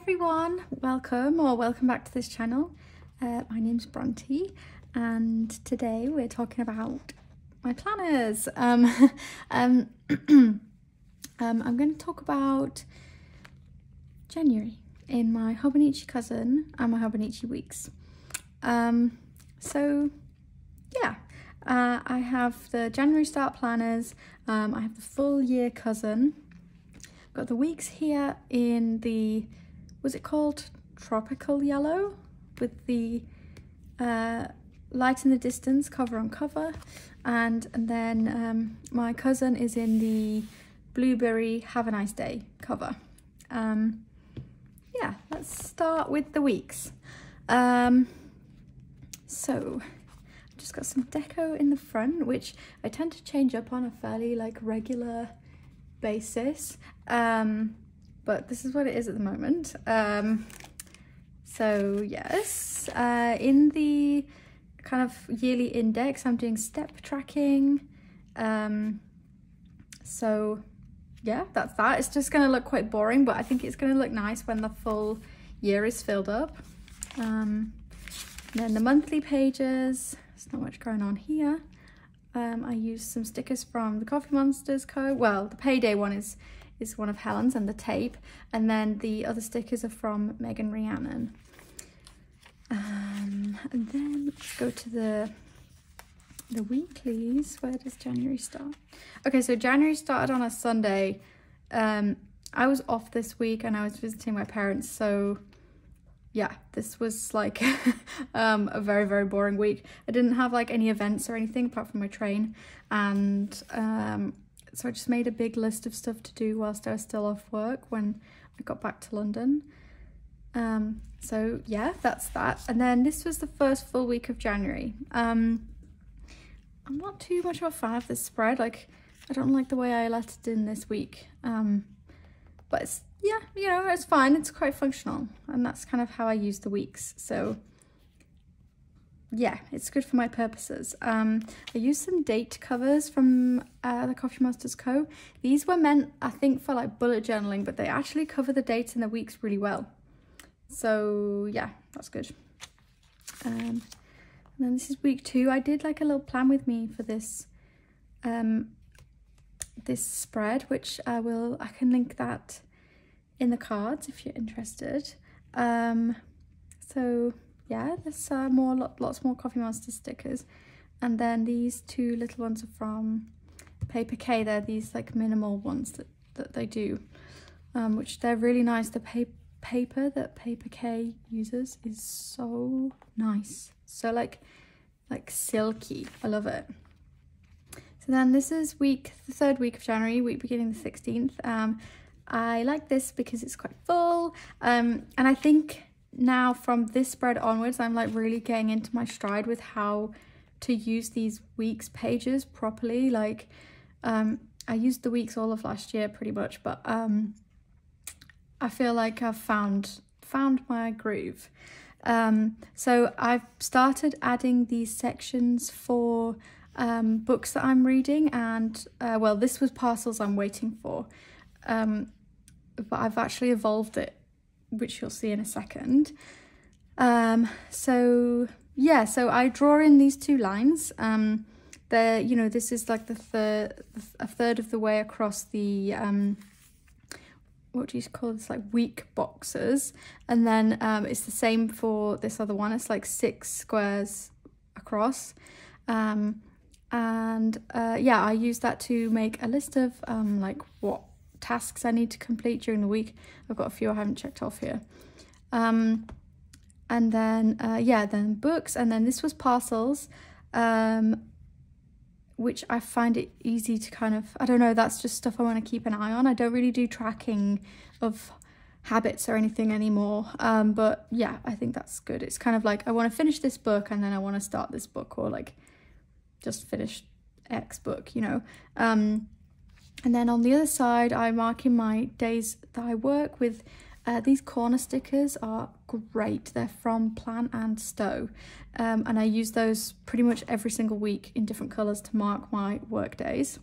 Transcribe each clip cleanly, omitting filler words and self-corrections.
everyone, welcome back to this channel. My name's Bronte and today we're talking about my planners. I'm going to talk about January in my Hobonichi Cousin and my Hobonichi Weeks. So yeah, I have the January start planners, I have the full year cousin. Got the weeks here in the, was it called tropical yellow, with the light in the distance, cover on cover, and then my cousin is in the blueberry have a nice day cover. Yeah, let's start with the weeks. So I've just got some deco in the front, which I tend to change up on a fairly like regular basis, but this is what it is at the moment. So yes, in the kind of yearly index I'm doing step tracking, so yeah, that's that. It's just going to look quite boring, but I think it's going to look nice when the full year is filled up. Then the monthly pages, there's not much going on here. I used some stickers from the Coffee Monsters Co. Well, the payday one is one of Helen's and the tape, and then the other stickers are from Megan Rhiannon. And then let's go to the weeklies. Where does January start? Okay, so January started on a Sunday. I was off this week and I was visiting my parents, so yeah, this was like a very, very boring week. I didn't have like any events or anything apart from my train, and so I just made a big list of stuff to do whilst I was still off work when I got back to London. So yeah, that's that. And then this was the first full week of January. I'm not too much of a fan of this spread. Like, I don't like the way I let it in this week. But it's, yeah, you know, it's fine. It's quite functional, and that's kind of how I use the weeks. So yeah, it's good for my purposes. I used some date covers from the Coffee Monsters Co. These were meant, I think, for like bullet journaling, but they actually cover the dates and the weeks really well. So yeah, that's good. And then this is week 2. I did like a little plan with me for this this spread, which I can link that in the cards if you're interested. So yeah, there's lots more Coffee Monster stickers, and then these two little ones are from Paper K. They're these like minimal ones that they do, which they're really nice. The paper that Paper K uses is so nice, so like silky. I love it. So then this is the third week of January, week beginning the 16th. I like this because it's quite full, and I think now from this spread onwards I'm like really getting into my stride with how to use these weeks pages properly. Like I used the weeks all of last year pretty much, but I feel like I've found my groove. So I've started adding these sections for books that I'm reading, and well, this was parcels I'm waiting for, but I've actually evolved it, which you'll see in a second. So yeah, so I draw in these two lines. You know, this is like a third of the way across the what do you call this, like week boxes, and then it's the same for this other one. It's like 6 squares across, and yeah, I use that to make a list of like what tasks I need to complete during the week. I've got a few I haven't checked off here, and then yeah, then books, and then this was parcels, which I find it easy to kind of, I don't know, that's just stuff I want to keep an eye on. I don't really do tracking of habits or anything anymore, but yeah, I think that's good. It's kind of like I want to finish this book and then I want to start this book, or like just finish X book, you know. And then on the other side I'm marking my days that I work with. These corner stickers are great. They're from Plan and Stow, and I use those pretty much every single week in different colours to mark my work days.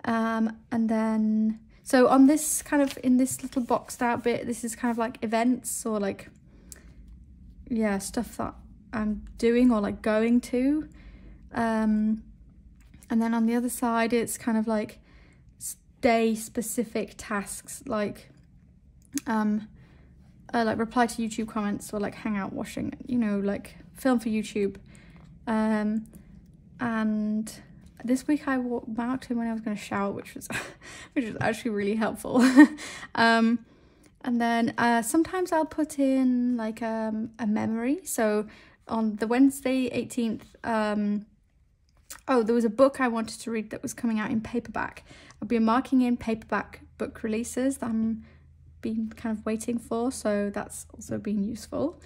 And then So on this kind of, in this little boxed out bit, this is kind of like events or like, yeah, stuff that I'm doing or like going to. And then on the other side, it's kind of like day specific tasks, like reply to YouTube comments or like hangout washing, you know, like film for YouTube. And this week I marked in when I was going to shower, which was actually really helpful. And then sometimes I'll put in like a memory. So on the Wednesday 18th, there was a book I wanted to read that was coming out in paperback. I've been marking in paperback book releases that I'm been kind of waiting for, so that's also been useful.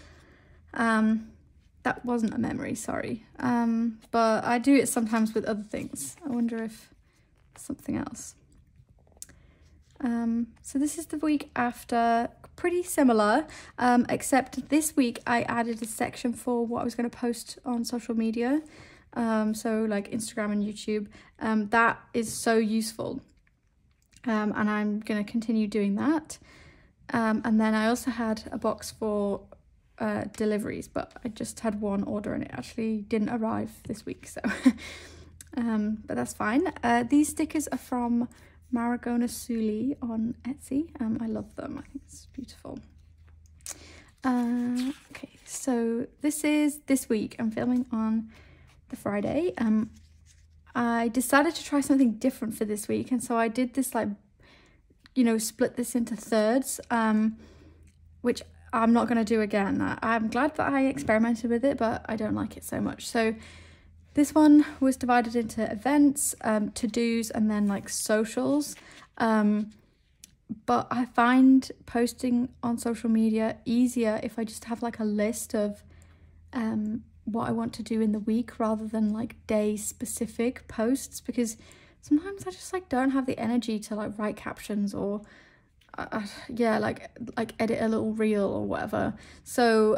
That wasn't a memory, sorry. But I do it sometimes with other things. I wonder if something else. So this is the week after, pretty similar, except this week I added a section for what I was going to post on social media. So like Instagram and YouTube. That is so useful. And I'm going to continue doing that. And then I also had a box for deliveries, but I just had one order and it actually didn't arrive this week, so but that's fine. These stickers are from Maragona Suli on Etsy. I love them. I think it's beautiful. Okay, so this is this week. I'm filming on the Friday. I decided to try something different for this week, and so I did this, like, you know, split this into thirds, which I'm not going to do again. I'm glad that I experimented with it, but I don't like it so much. So this one was divided into events, to-dos, and then like socials. But I find posting on social media easier if I just have like a list of what I want to do in the week rather than like day specific posts, because sometimes I just like don't have the energy to like write captions or like edit a little reel or whatever. So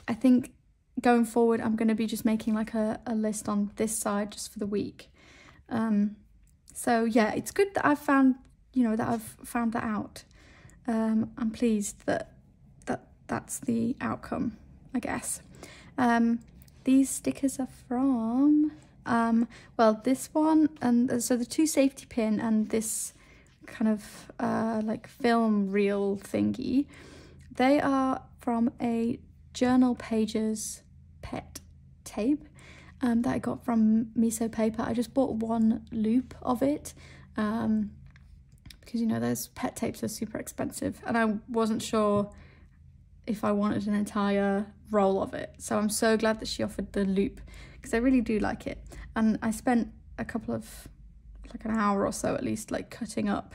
I think going forward I'm going to be just making like a list on this side just for the week. So yeah, it's good that I've found that out. I'm pleased that that's the outcome, I guess. These stickers are from this one, and so the 2 safety pin and this kind of like film reel thingy, they are from a Journal Pages pet tape that I got from Miso Paper. I just bought one loop of it because, you know, those pet tapes are super expensive and I wasn't sure if I wanted an entire roll of it, so I'm so glad that she offered the loop because I really do like it. And I spent a couple of, like, an hour or so at least, like cutting up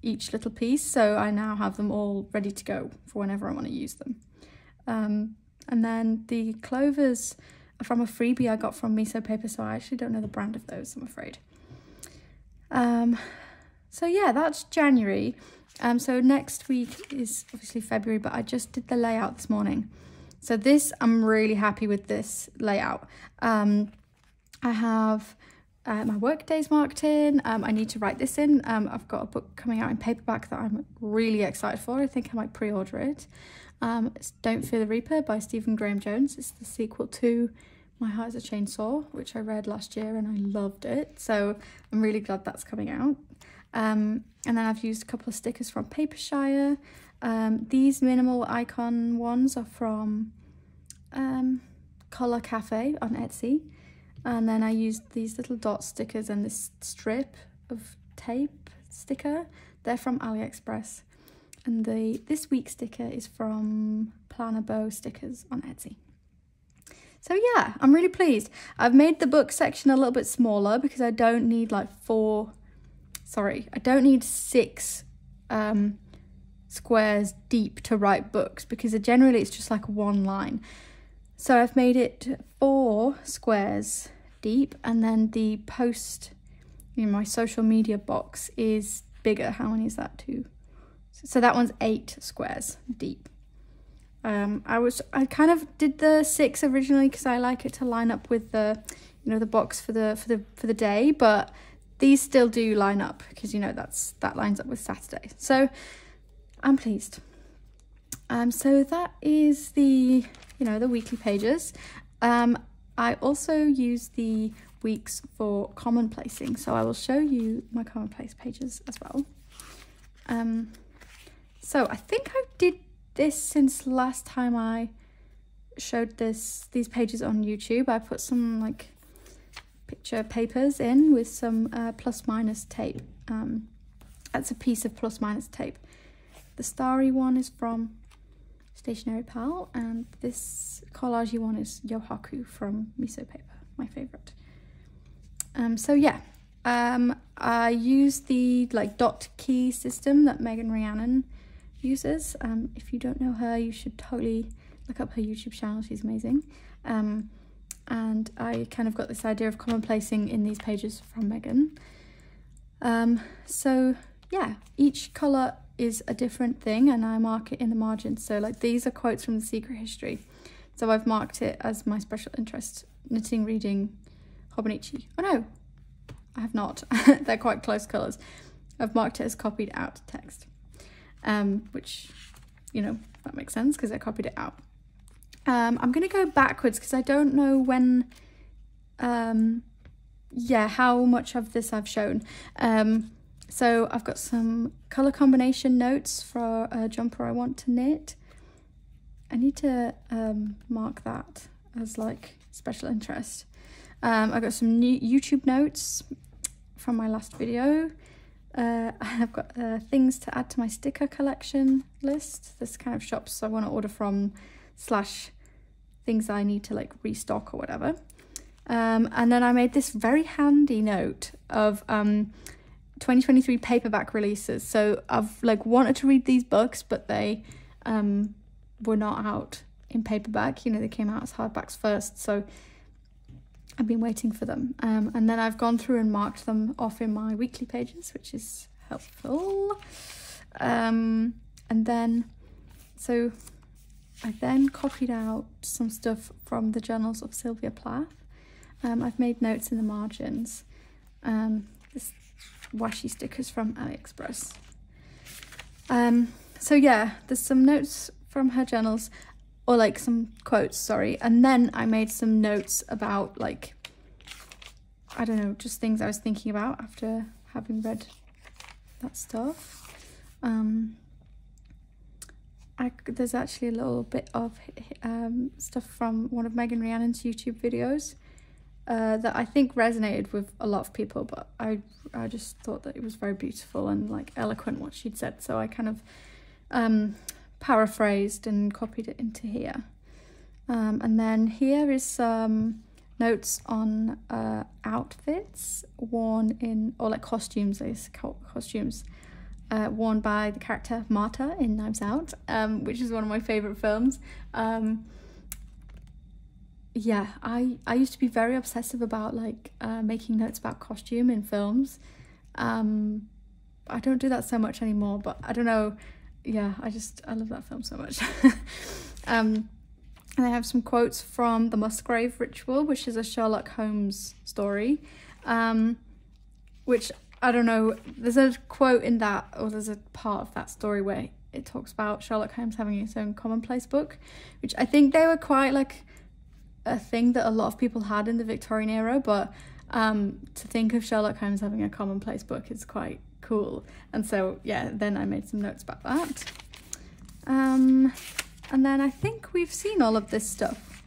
each little piece, so I now have them all ready to go for whenever I want to use them. And then the clovers are from a freebie I got from Miso Paper, so I actually don't know the brand of those, I'm afraid. So yeah, that's January. So next week is obviously February, but I just did the layout this morning. So this, I'm really happy with this layout. I have my work days marked in. I need to write this in. I've got a book coming out in paperback that I'm really excited for. I think I might pre-order it. It's Don't Fear the Reaper by Stephen Graham Jones. It's the sequel to My Heart is a Chainsaw, which I read last year and I loved it. So I'm really glad that's coming out. And then I've used a couple of stickers from Papershire. These minimal icon ones are from Colour Cafe on Etsy. And then I used these little dot stickers and this strip of tape sticker. They're from AliExpress. And this week's sticker is from Planner Bow Stickers on Etsy. So yeah, I'm really pleased. I've made the book section a little bit smaller because I don't need I don't need 6 squares deep to write books, because generally it's just like one line. So I've made it 4 squares deep, and then the post, my social media box is bigger. How many is that? 2. So that one's 8 squares deep. I kind of did the 6 originally because I like it to line up with the, the box for the day, but these still do line up because, you know, that lines up with Saturday. So I'm pleased. So that is the, you know, the weekly pages. I also use the weeks for commonplacing, so I will show you my commonplace pages as well. So I think I did this since last time I showed these pages on YouTube. I put some like picture papers in with some plus minus tape. That's a piece of plus minus tape. The starry one is from Stationery Pal, and this collagey one is Yohaku from Miso Paper, my favourite. So yeah, I use the like dot key system that Megan Rhiannon uses. If you don't know her, you should totally look up her YouTube channel, she's amazing. And I kind of got this idea of commonplacing in these pages from Megan. So yeah, each colour is a different thing, and I mark it in the margins. So like these are quotes from The Secret History, so I've marked it as my special interest, knitting, reading, Hobonichi. Oh no, I have not. They're quite close colours. I've marked it as copied out text, which, you know, that makes sense because I copied it out. I'm going to go backwards because I don't know when, yeah, how much of this I've shown. So I've got some colour combination notes for a jumper I want to knit. I need to mark that as like special interest. I've got some new YouTube notes from my last video. I've got things to add to my sticker collection list. This kind of shops I want to order from / things I need to like restock or whatever. And then I made this very handy note of 2023 paperback releases. So I've like wanted to read these books, but they were not out in paperback. You know, they came out as hardbacks first, so I've been waiting for them. And then I've gone through and marked them off in my weekly pages, which is helpful. And then, so I then copied out some stuff from the journals of Sylvia Plath. I've made notes in the margins. This washi stickers from AliExpress. So yeah, there's some notes from her journals, or like some quotes, sorry, and then I made some notes about like, I don't know, just things I was thinking about after having read that stuff. There's actually a little bit of stuff from one of Megan Rhiannon's YouTube videos that I think resonated with a lot of people, but I just thought that it was very beautiful and like eloquent what she'd said, so I kind of paraphrased and copied it into here. And then here is some notes on outfits worn in, or like costumes, worn by the character Marta in Knives Out, which is one of my favourite films. Yeah, I used to be very obsessive about like making notes about costume in films. I don't do that so much anymore, but I don't know. Yeah, I love that film so much. And I have some quotes from The Musgrave Ritual, which is a Sherlock Holmes story, which, I don't know, there's a quote in that, or there's a part of that story where it talks about Sherlock Holmes having his own commonplace book, which I think they were quite like a thing that a lot of people had in the Victorian era, but to think of Sherlock Holmes having a commonplace book is quite cool. And so yeah, then I made some notes about that. And then I think we've seen all of this stuff.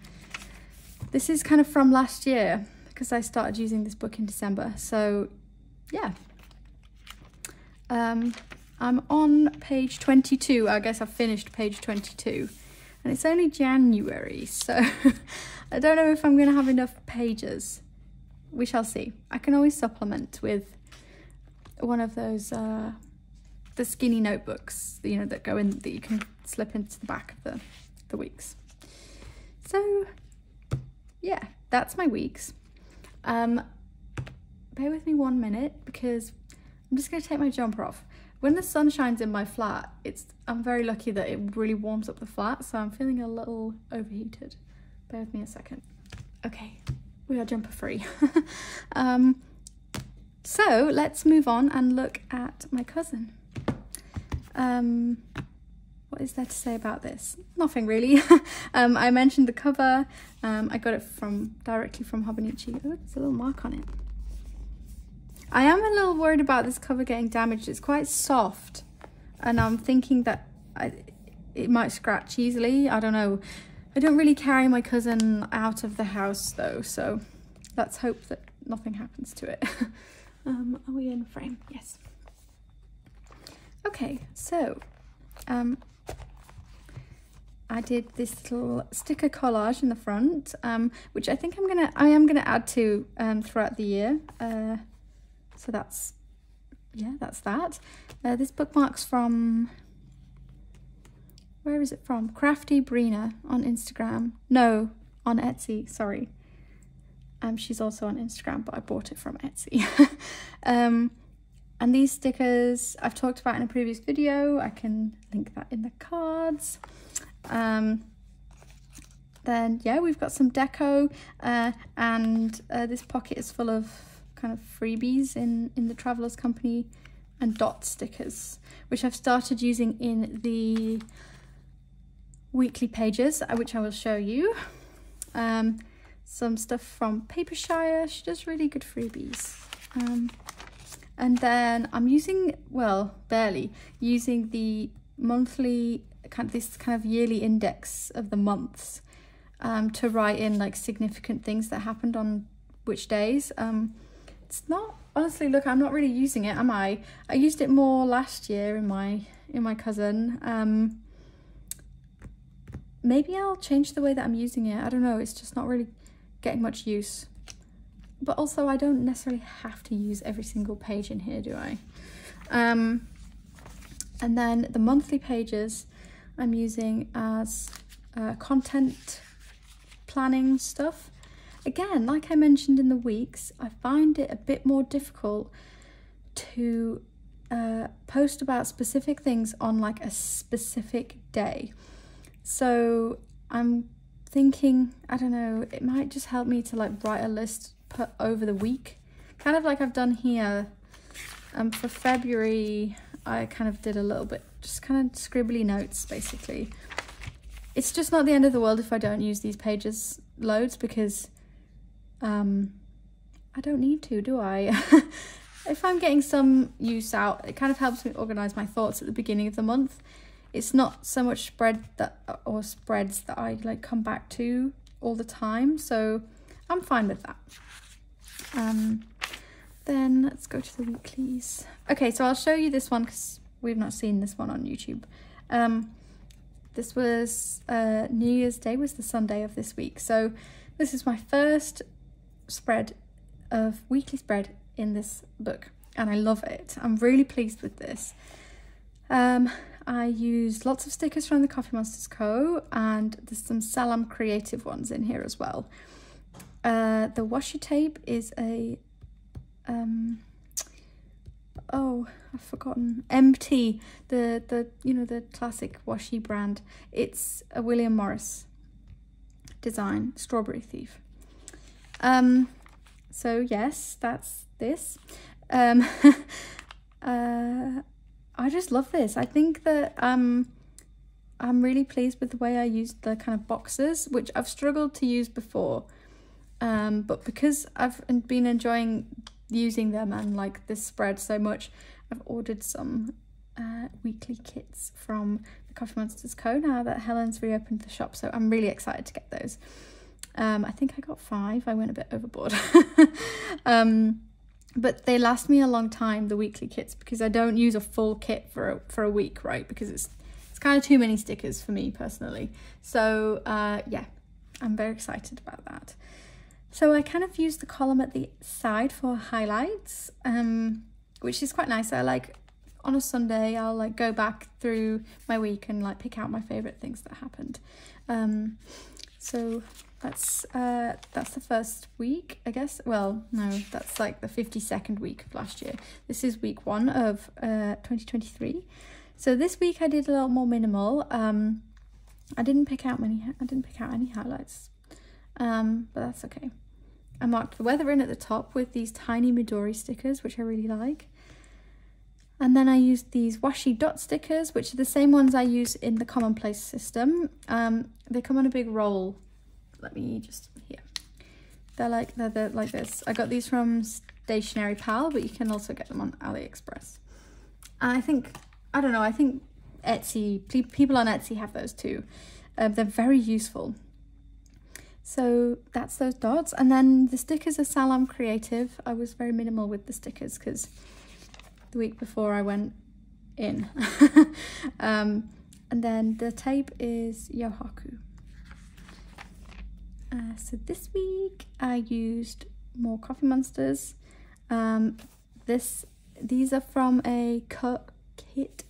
This is kind of from last year because I started using this book in December, so yeah. I'm on page 22. I guess I've finished page 22 and it's only January, so I don't know if I'm going to have enough pages. We shall see. I can always supplement with one of those the skinny notebooks, you know, that go in, that you can slip into the back of the weeks. So yeah, that's my weeks. Bear with me 1 minute because I'm just going to take my jumper off. When the sun shines in my flat, I'm very lucky that it really warms up the flat, so I'm feeling a little overheated. Bear with me a second. Okay, we are jumper free. So let's move on and look at my cousin. What is there to say about this? Nothing really. I mentioned the cover. I got it directly from Hobonichi. Oh, there's a little mark on it. I am a little worried about this cover getting damaged. It's quite soft, and I'm thinking that it might scratch easily. I don't know. I don't really carry my cousin out of the house though, so let's hope that nothing happens to it. Are we in frame? Yes. Okay, so I did this little sticker collage in the front, which I think I am gonna add to throughout the year. So that's that. This bookmark's from, where is it from? Crafty Brina on Instagram. No, on Etsy, sorry. She's also on Instagram, but I bought it from Etsy. And these stickers I've talked about in a previous video. I can link that in the cards. Then yeah, we've got some deco, and this pocket is full of kind of freebies in the Traveller's Company and dot stickers, which I've started using in the weekly pages, which I will show you. Some stuff from Papershire. She does really good freebies. And then I'm using, well, barely using the monthly this kind of yearly index of the months to write in like significant things that happened on which days. It's not, honestly, look, I'm not really using it, am I? I used it more last year in my cousin. Maybe I'll change the way that I'm using it. I don't know, it's just not really getting much use. But also I don't necessarily have to use every single page in here, do I? And then the monthly pages I'm using as content planning stuff. Again, like I mentioned in the weeks, I find it a bit more difficult to post about specific things on like a specific day. So I'm thinking, I don't know, it might just help me to like write a list put over the week, kind of like I've done here. For February, I kind of did a little bit, just kind of scribbly notes basically. It's just not the end of the world if I don't use these pages loads, because I don't need to, do I? If I'm getting some use out, it kind of helps me organize my thoughts at the beginning of the month. It's not so much spreads that I like come back to all the time, so I'm fine with that. Then let's go to the weeklies. Okay, so I'll show you this one because we've not seen this one on YouTube. This was New Year's Day was the Sunday of this week, so this is my first weekly spread in this book, and I love it. I'm really pleased with this. I used lots of stickers from the Coffee Monsters Co, and there's some Salam creative ones in here as well. The washi tape is a oh, I've forgotten, MT, the you know, the classic washi brand. It's a William Morris design, Strawberry Thief. So yes, that's this. I just love this. I think that I'm really pleased with the way I used the kind of boxes, which I've struggled to use before. But because I've been enjoying using them and like this spread so much, I've ordered some weekly kits from the Coffee Monsters Co now that Helen's reopened the shop, so I'm really excited to get those. I think I got 5. I went a bit overboard. But they last me a long time, the weekly kits, because I don't use a full kit for a week, right? Because it's kind of too many stickers for me personally. So yeah, I'm very excited about that. So I kind of use the column at the side for highlights, which is quite nice. I like, on a Sunday, I'll like go back through my week and like pick out my favorite things that happened. So that's the first week, I guess. Well, no, that's like the 52nd week of last year. This is week 1 of 2023. So this week I did a lot more minimal. I didn't pick out any highlights, but that's okay. I marked the weather in at the top with these tiny Midori stickers, which I really like. And then I used these washi dot stickers, which are the same ones I use in the Commonplace system. They come on a big roll. Let me just, here. They're like this. I got these from Stationery Pal, but you can also get them on AliExpress. And I think Etsy, people on Etsy have those too. They're very useful. So that's those dots. And then the stickers are Salam Creative. I was very minimal with the stickers because the week before I went in. And then the tape is Yohaku. So this week I used more Coffee Monsters. These are from a kit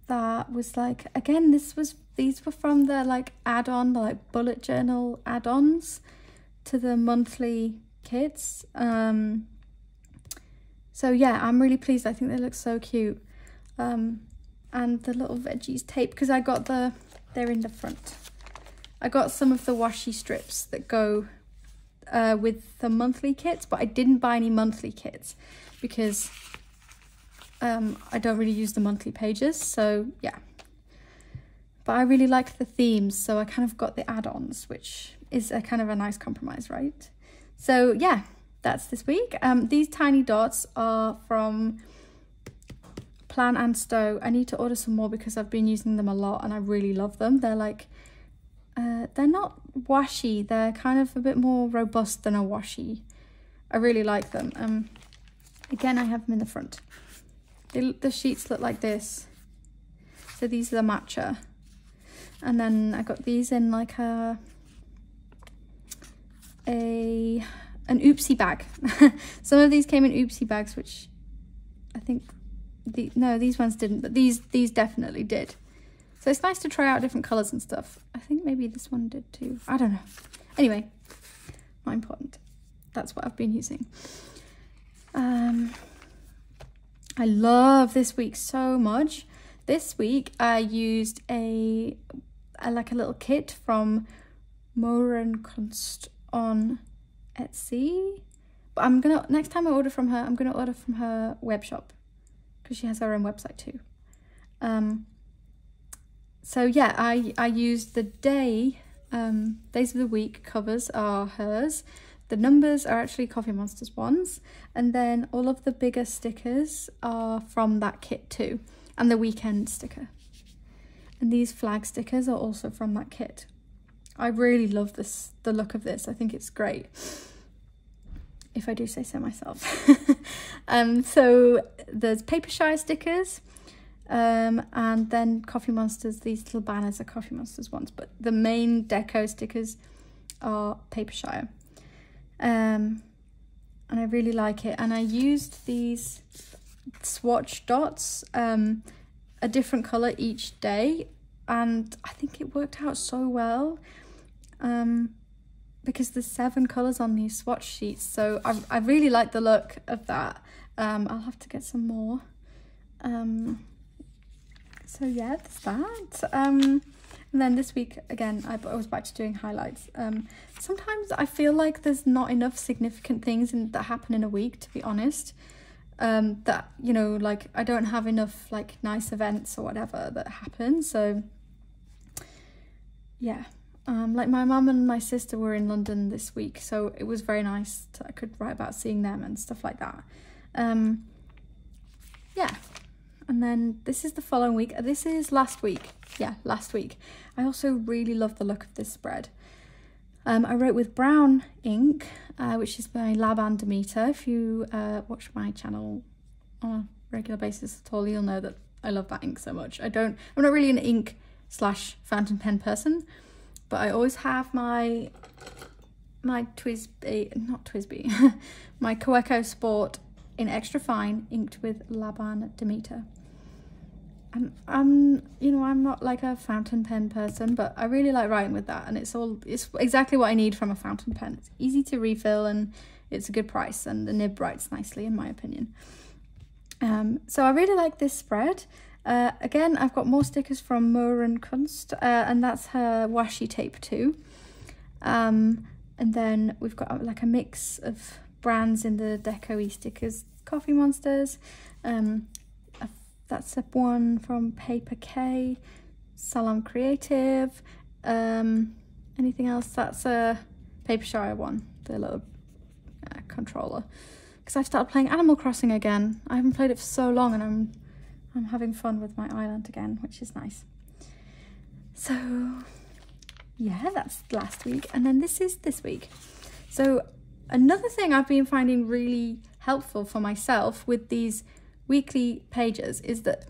that was like, again, these were from the like add-on, the like bullet journal add-ons to the monthly kits. So yeah, I'm really pleased. I think they look so cute. And the little veggies tape, because they're in the front. I got some of the washi strips that go with the monthly kits, but I didn't buy any monthly kits because I don't really use the monthly pages, so yeah. But I really like the themes, so I kind of got the add-ons, which is a kind of a nice compromise, right? So yeah, that's this week. These tiny dots are from Plan and Stow. I need to order some more because I've been using them a lot and I really love them. They're like, they're not washi, they're kind of a bit more robust than a washi. I really like them. Again, I have them in the front. The sheets look like this. So these are the matcha. And then I got these in like an oopsie bag. Some of these came in oopsie bags, which I think, no, these ones didn't, but these definitely did. So it's nice to try out different colours and stuff. I think maybe this one did too. I don't know. Anyway, not important. That's what I've been using. I love this week so much. This week I used a little kit from Moran Kunst on Etsy. But next time I order from her, I'm gonna order from her web shop because she has her own website too. So yeah, I used the days of the week covers are hers. The numbers are actually Coffee Monsters ones, and then all of the bigger stickers are from that kit too, and the weekend sticker. And these flag stickers are also from that kit. I really love the look of this. I think it's great, if I do say so myself. So there's Paper Shire stickers, and then Coffee Monsters. These little banners are Coffee Monsters ones, but the main deco stickers are Paper Shire. And I really like it. And I used these swatch dots, a different colour each day, and I think it worked out so well, because there's 7 colours on these swatch sheets, so I really like the look of that. I'll have to get some more. So yeah, that's that. And then this week, again, I was back to doing highlights. Sometimes I feel like there's not enough significant things that happen in a week, to be honest. That, you know, like I don't have enough like nice events or whatever that happen. So yeah, like my mum and my sister were in London this week, so it was very nice. I could write about seeing them and stuff like that. Yeah. And then this is the following week. This is last week. Yeah, last week. I also really love the look of this spread. I wrote with brown ink, which is by Laban Demeter. If you watch my channel on a regular basis at all, you'll know that I love that ink so much. I'm not really an ink / fountain pen person, but I always have my TWSBI, not TWSBI, my Kaweco Sport in extra fine, inked with Laban Demeter. And I'm not like a fountain pen person, but I really like writing with that, and it's exactly what I need from a fountain pen. It's easy to refill and it's a good price, and the nib writes nicely in my opinion. So I really like this spread. Again, I've got more stickers from Moran Kunst, and that's her washi tape too. And then we've got like a mix of brands in the Deco-y stickers. Coffee Monsters, that's a one from Paper K, Salon Creative, anything else? That's a Paper Shire one, the little controller. Because I've started playing Animal Crossing again. I haven't played it for so long, and I'm having fun with my island again, which is nice. So yeah, that's last week, and then this is this week. So another thing I've been finding really helpful for myself with these weekly pages is that,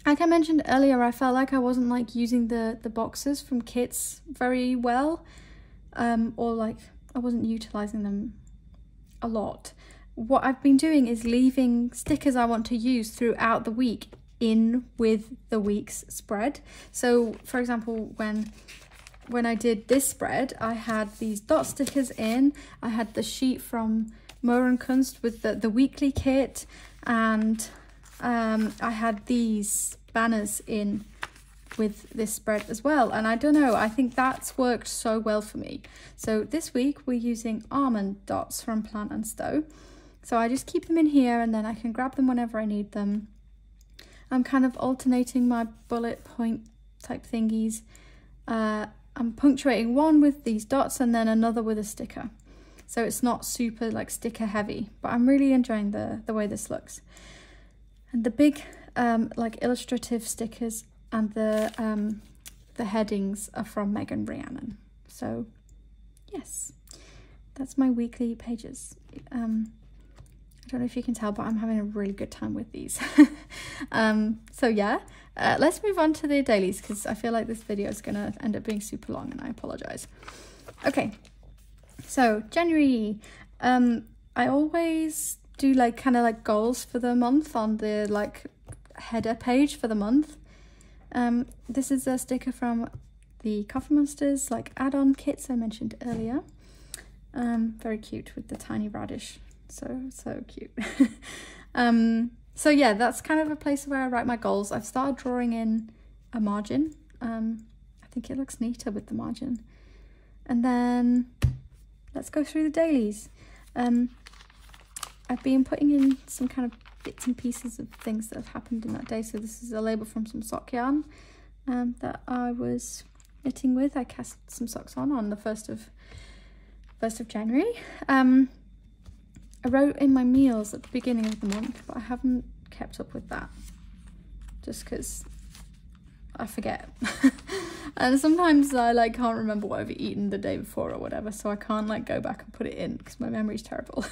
like I mentioned earlier, I felt like I wasn't like using the boxes from kits very well, or like I wasn't utilizing them a lot. What I've been doing is leaving stickers I want to use throughout the week in with the week's spread. So for example, when I did this spread, I had these dot stickers in, I had the sheet from Moor & Kunst with the weekly kit, and I had these banners in with this spread as well. And I don't know, I think that's worked so well for me. So this week we're using almond dots from Plant and Stow. So I just keep them in here, and then I can grab them whenever I need them. I'm kind of alternating my bullet point type thingies. I'm punctuating one with these dots and then another with a sticker. So it's not super like sticker heavy, but I'm really enjoying the way this looks. And the big like illustrative stickers and the headings are from Megan Rhiannon. So yes, that's my weekly pages. I don't know if you can tell, but I'm having a really good time with these. So yeah, let's move on to the dailies, because I feel like this video is going to end up being super long, and I apologize. Okay, so January. I always do like kind of like goals for the month on the like header page for the month. This is a sticker from the Coffee Monsters like add-on kits I mentioned earlier. Very cute with the tiny radish. So cute. So yeah, that's kind of a place where I write my goals. I've started drawing in a margin. I think it looks neater with the margin. And then let's go through the dailies. I've been putting in some kind of bits and pieces of things that have happened in that day. So this is a label from some sock yarn that I was knitting with. I cast some socks on the 1st of January. I wrote in my meals at the beginning of the month, but I haven't kept up with that just because I forget. And sometimes I like can't remember what I've eaten the day before or whatever, so I can't like go back and put it in because my memory's terrible.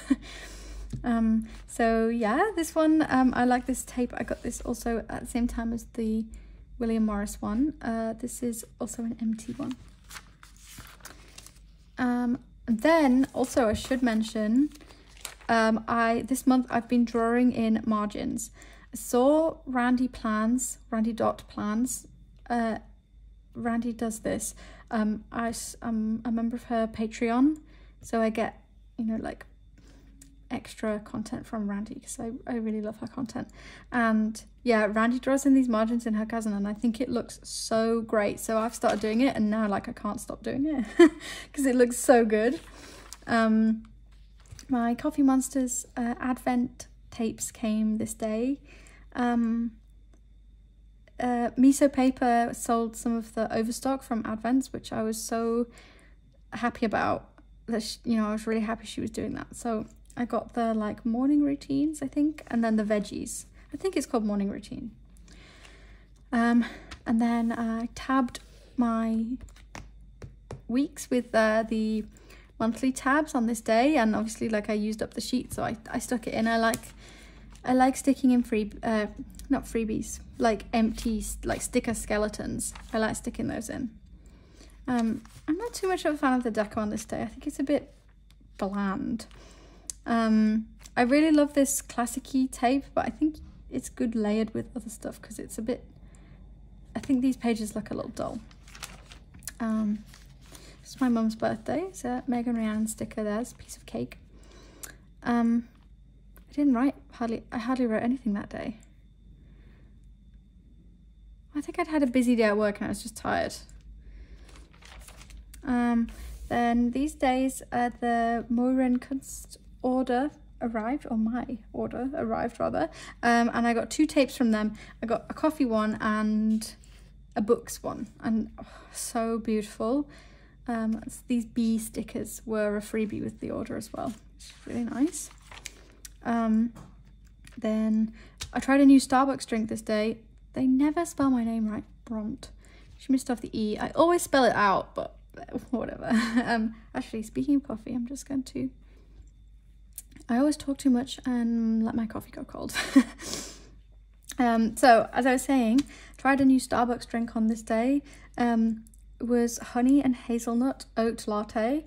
So yeah, this one, I like this tape. I got this also at the same time as the William Morris one. This is also an empty one. Then also I should mention, this month I've been drawing in margins. I saw Randy Dot Plans. Randy does this. I'm a member of her Patreon, so I get, you know, like extra content from Randy because I really love her content. And yeah, Randy draws in these margins in her cousin, and I think it looks so great. So I've started doing it, and now like I can't stop doing it because it looks so good. My Coffee Monsters advent tapes came this day. Miso Paper sold some of the overstock from Advents, which I was so happy about. That you know, I was really happy she was doing that. So I got the like morning routines, I think, and then the veggies. I think it's called morning routine. And then I tabbed my weeks with the monthly tabs on this day, and obviously like I used up the sheet, so I stuck it in. I like sticking in not freebies, like empty like sticker skeletons. I like sticking those in. I'm not too much of a fan of the deco on this day. I think it's a bit bland. I really love this classic-y tape, but I think it's good layered with other stuff because it's a bit, I think these pages look a little dull. It's my mum's birthday, so Megan Rhiannon sticker, there's a piece of cake. I didn't write I hardly wrote anything that day. I think I'd had a busy day at work and I was just tired. Then these days the Kunst order arrived, or my order arrived rather, and I got 2 tapes from them. I got a coffee one and a books one, and so beautiful. These bee stickers were a freebie with the order as well, which is really nice. Then I tried a new Starbucks drink this day. They never spell my name right. Bront. She missed off the E. I always spell it out, but whatever. Actually, speaking of coffee, I'm just going to... I always talk too much and let my coffee go cold. So, as I was saying, tried a new Starbucks drink on this day. It was honey and hazelnut oat latte.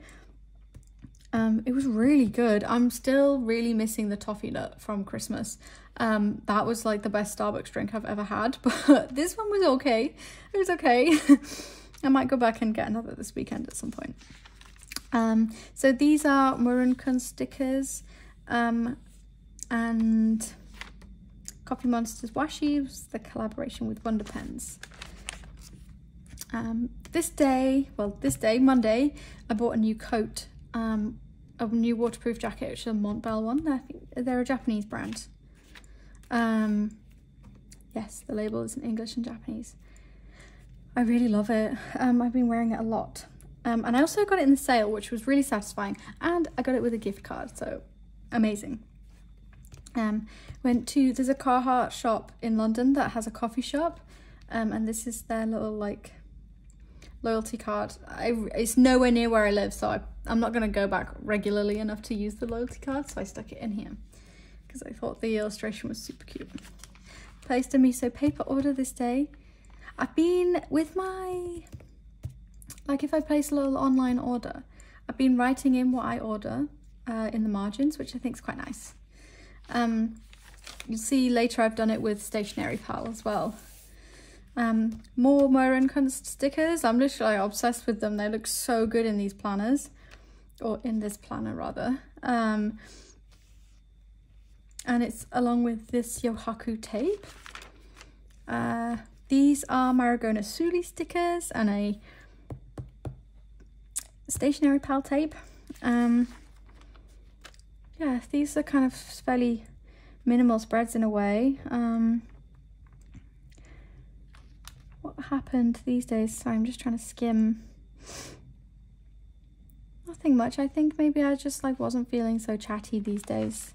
It was really good. I'm still really missing the toffee nut from Christmas. That was like the best Starbucks drink I've ever had, but this one was okay. It was okay. I might go back and get another this weekend at some point. So these are Kunst stickers, and Coffee Monster's washi was the collaboration with Wonder Pens. This day, Monday, I bought a new coat, a new waterproof jacket, which is a Montbell one. I think they're a Japanese brand. Yes, the label is in English and Japanese. I really love it. I've been wearing it a lot. And I also got it in the sale, which was really satisfying. And I got it with a gift card, so amazing. There's a Carhartt shop in London that has a coffee shop. And this is their little like loyalty card. It's nowhere near where I live, so I'm not going to go back regularly enough to use the loyalty card, so I stuck it in here because I thought the illustration was super cute. Placed a miso paper order this day. I've been with my, like if I place a little online order, I've been writing in what I order in the margins, which I think is quite nice. You'll see later I've done it with Stationery Pal as well. More Kunst stickers. I'm literally obsessed with them. They look so good in these planners, or in this planner rather. And it's along with this Yohaku tape. These are Marigona Suli stickers and a Stationery Pal tape. Yeah, these are kind of fairly minimal spreads in a way. What happened these days? Sorry, I'm just trying to skim. Nothing much. I think maybe I just like wasn't feeling so chatty these days.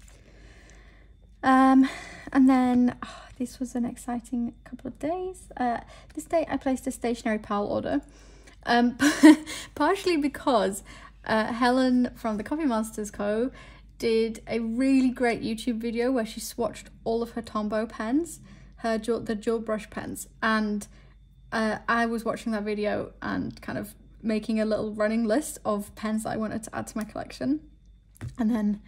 And then this was an exciting couple of days. This day I placed a Stationery Pal order, partially because Helen from the Coffee Monsters Co. did a really great YouTube video where she swatched all of her Tombow pens, the dual brush pens, and I was watching that video and kind of making a little running list of pens that I wanted to add to my collection. And then,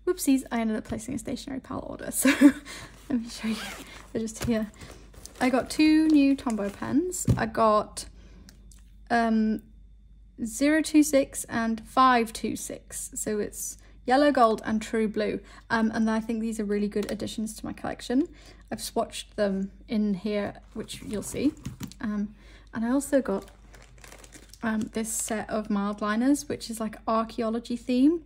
whoopsies, I ended up placing a Stationery Pal order. So let me show you. They're just here. I got 2 new Tombow pens. I got 026 and 526. So it's yellow, gold and true blue. And I think these are really good additions to my collection. I've swatched them in here, which you'll see. And I also got this set of mild liners, which is like archaeology theme.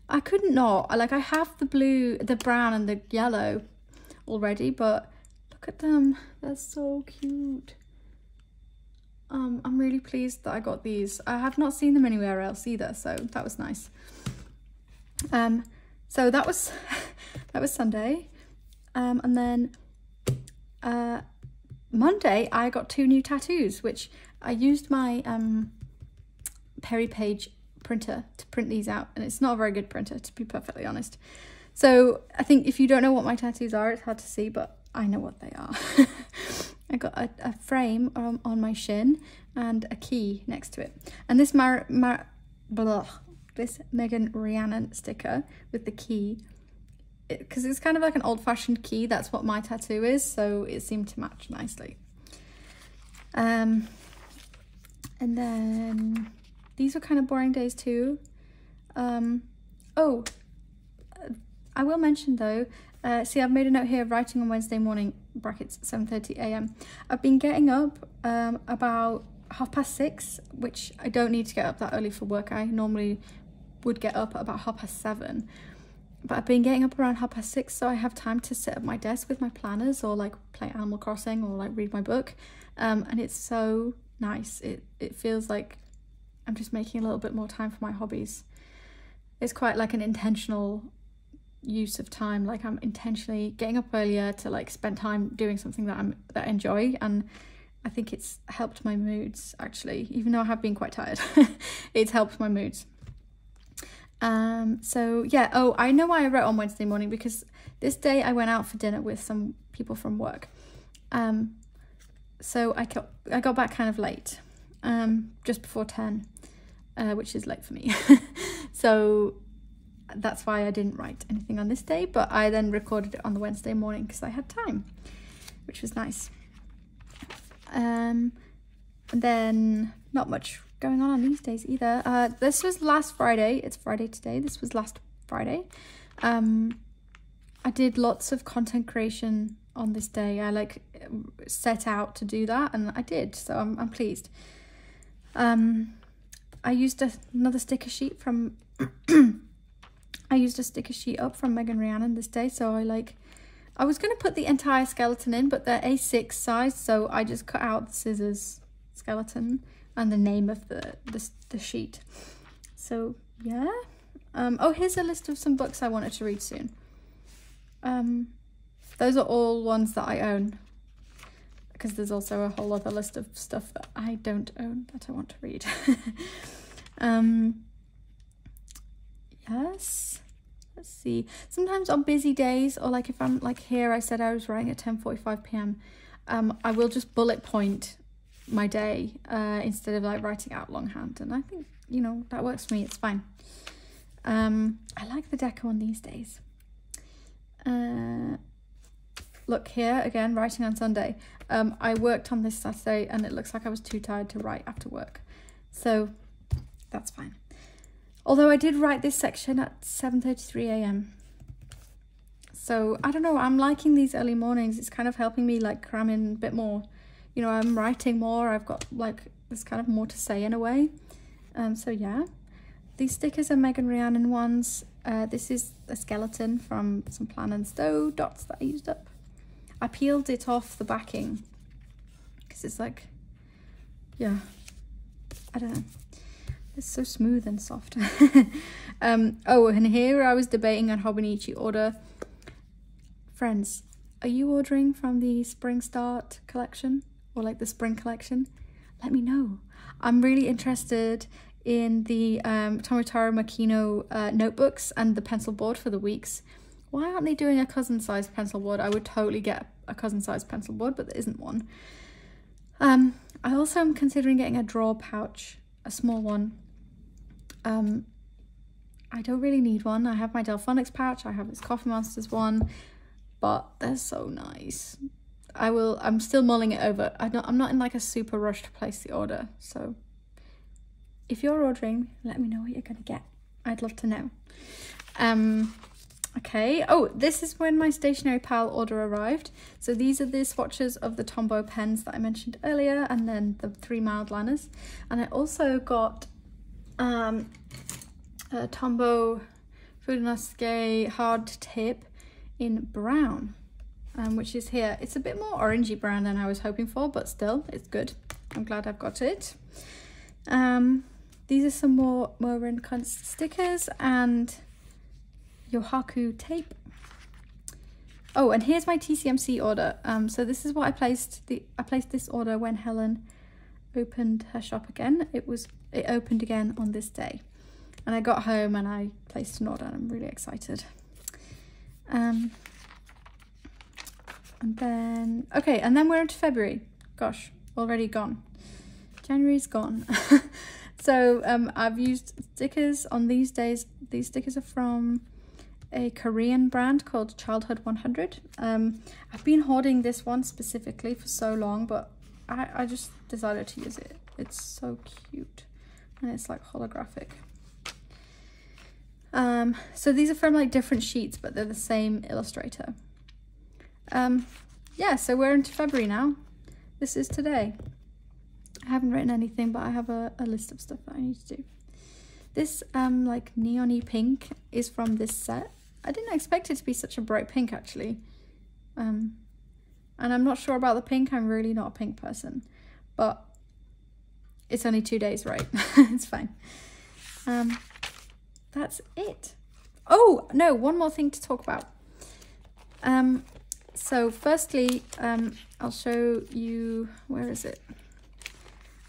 I couldn't not. I have the blue, the brown and the yellow already, but look at them. They're so cute. I'm really pleased that I got these. I have not seen them anywhere else either, so that was nice. So that was Sunday. And then Monday I got 2 new tattoos, which I used my Perry Page printer to print these out, and it's not a very good printer, to be perfectly honest. So I think if you don't know what my tattoos are, it's hard to see, but I know what they are. I got a frame on my shin and a key next to it, and this this Megan Rhiannon sticker with the key, because it's kind of like an old-fashioned key. That's what my tattoo is, so it seemed to match nicely. And then these were kind of boring days too. Oh, I will mention though, see, I've made a note here, writing on Wednesday morning, brackets 7:30 a.m. I've been getting up about 6:30, which I don't need to get up that early for work. I normally would get up at about 7:30, but I've been getting up around 6:30, so I have time to sit at my desk with my planners or like play Animal Crossing or like read my book, and it's so nice. It feels like I'm just making a little bit more time for my hobbies. It's quite like an intentional use of time. Like I'm intentionally getting up earlier to like spend time doing something that I enjoy, and I think it's helped my moods actually, even though I have been quite tired. It's helped my moods. So yeah, oh, I know why I wrote on Wednesday morning, because this day I went out for dinner with some people from work. So I got back kind of late, just before 10, which is late for me. So that's why I didn't write anything on this day, but I then recorded it on the Wednesday morning because I had time, which was nice. And then not much going on these days either. This was last Friday. It's Friday today. This was last Friday. I did lots of content creation on this day. I like set out to do that, and I did, so I'm pleased. I used another sticker sheet from I used a sticker sheet up from Megan Rhiannon this day, so I was going to put the entire skeleton in, but they're A6 size, so I just cut out the scissors skeleton and the name of the sheet. So yeah. Oh, here's a list of some books I wanted to read soon. Those are all ones that I own, because there's also a whole other list of stuff that I don't own that I want to read. Yes, let's see. Sometimes on busy days, or like if I'm like here, I said I was writing at 10:45 p.m. I will just bullet point my day instead of like writing out longhand, and I think, you know, that works for me. It's fine. I like the deco on these days. Look here again, writing on Sunday. I worked on this Saturday and it looks like I was too tired to write after work, so that's fine. Although I did write this section at 7:33 a.m. So I don't know, I'm liking these early mornings. It's kind of helping me like cram in a bit more. You know, I'm writing more. I've got like, there's kind of more to say in a way. So yeah, these stickers are Megan Rhiannon ones. This is a skeleton from some Plan and Stow dots that I used up. I peeled it off the backing because it's like, yeah, I don't know. It's so smooth and soft. Oh, and here I was debating on Hobonichi order. Friends, are you ordering from the Spring Start collection or like the spring collection? Let me know. I'm really interested in the Tomotaro Makino notebooks and the pencil board for the weeks. Why aren't they doing a cousin-sized pencil board? I would totally get a cousin-sized pencil board, but there isn't one. I also am considering getting a drawer pouch, a small one. I don't really need one. I have my Delphonics pouch, I have this Coffee Monsters one, but they're so nice. I'm still mulling it over. I'm not in like a super rush to place the order, so if you're ordering, let me know what you're gonna get. I'd love to know. Okay, oh, this is when my Stationery Pal order arrived. So these are the swatches of the Tombow pens that I mentioned earlier, and then the 3 mild liners. And I also got a Tombow Fudenosuke hard tip in brown, which is here. It's a bit more orangey brown than I was hoping for, but still, it's good. I'm glad I've got it. These are some more Rinconst stickers and Yohaku tape. Oh, and here's my TCMC order. So this is what I placed. I placed this order when Helen opened her shop again. It opened again on this day, and I got home and I placed an order, and I'm really excited. And then we're into February. Gosh, already gone. January's gone. So I've used stickers on these days. These stickers are from a Korean brand called Childhood 100. I've been hoarding this one specifically for so long, but I just decided to use it. It's so cute, and it's like holographic. So these are from like different sheets, but they're the same illustrator. Yeah, so we're into February now. This is today. I haven't written anything, but I have a list of stuff that I need to do. This like neon-y pink is from this set. I didn't expect it to be such a bright pink, actually. And I'm not sure about the pink. I'm really not a pink person, but it's only 2 days, right? It's fine. That's it. Oh no, one more thing to talk about. So firstly, I'll show you, where is it?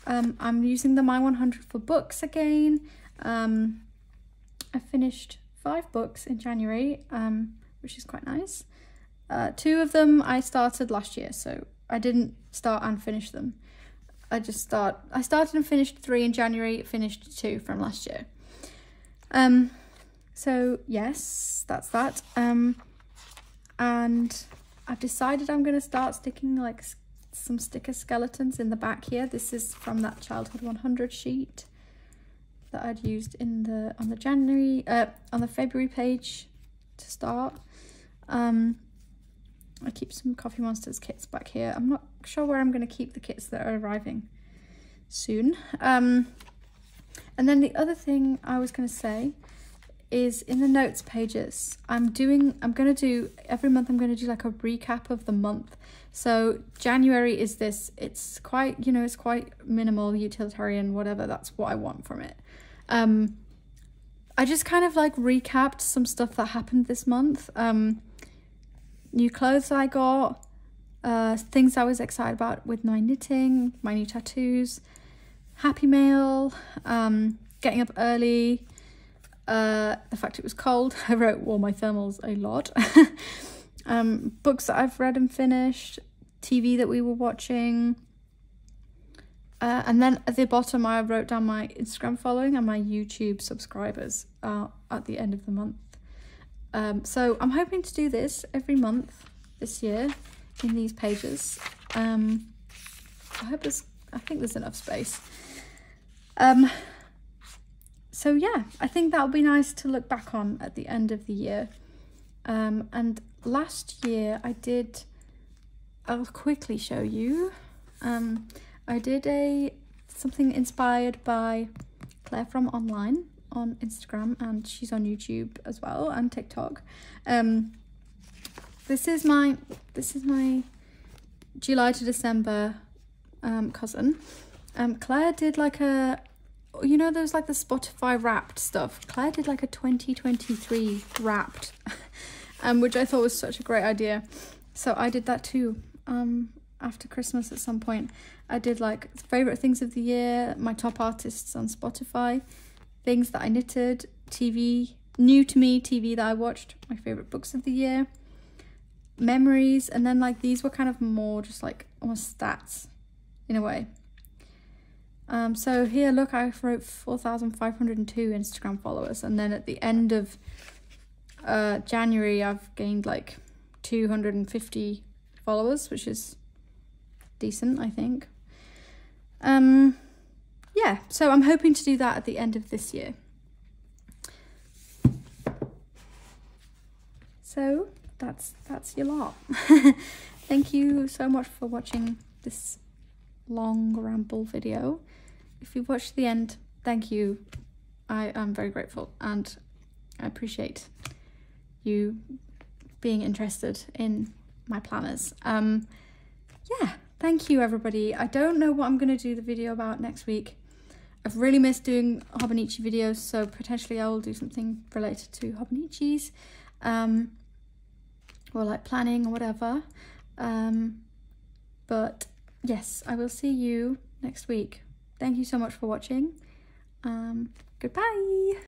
I'm using the My 100 for books again. I finished 5 books in January, which is quite nice. 2 of them I started last year, so I didn't start and finish them. I started and finished 3 in January, finished 2 from last year. So yes, that's that. And I've decided I'm going to start sticking like some sticker skeletons in the back here. This is from that Childhood 100 sheet that I'd used on the February page to start. I keep some Coffee Monsters kits back here. I'm not sure where I'm going to keep the kits that are arriving soon. And then the other thing I was going to say is in the notes pages, every month I'm going to do like a recap of the month. So January is this, it's quite, it's quite minimal, utilitarian, whatever, that's what I want from it. I just kind of like recapped some stuff that happened this month. New clothes I got, things I was excited about with my knitting, my new tattoos, Happy Mail, getting up early, the fact it was cold. I wore my thermals a lot. Books that I've read and finished, TV that we were watching, and then at the bottom I wrote down my Instagram following and my YouTube subscribers at the end of the month. So I'm hoping to do this every month this year in these pages. I think there's enough space. So yeah, I think that'll be nice to look back on at the end of the year. And last year I'll quickly show you. I did something inspired by Claire from Online on Instagram, and she's on YouTube as well and TikTok. This is my July to December cousin. Claire did like those like the Spotify wrapped stuff. Claire did like a 2023 wrapped, which I thought was such a great idea. So I did that too. After Christmas at some point, I did like favorite things of the year, my top artists on Spotify, things that I knitted, TV, new to me TV that I watched, my favorite books of the year, memories, and then like these were kind of more just like almost stats in a way. So here, look, I wrote 4,502 Instagram followers, and then at the end of January I've gained like 250 followers, which is decent, I think. Yeah, so I'm hoping to do that at the end of this year. So that's your lot. Thank you so much for watching this long ramble video. If you've watched the end, thank you. I am very grateful, and I appreciate you being interested in my planners. Yeah, thank you everybody. I don't know what I'm going to do the video about next week. I've really missed doing Hobonichi videos, so potentially I will do something related to Hobonichis, or like planning or whatever. But yes, I will see you next week. Thank you so much for watching. Goodbye.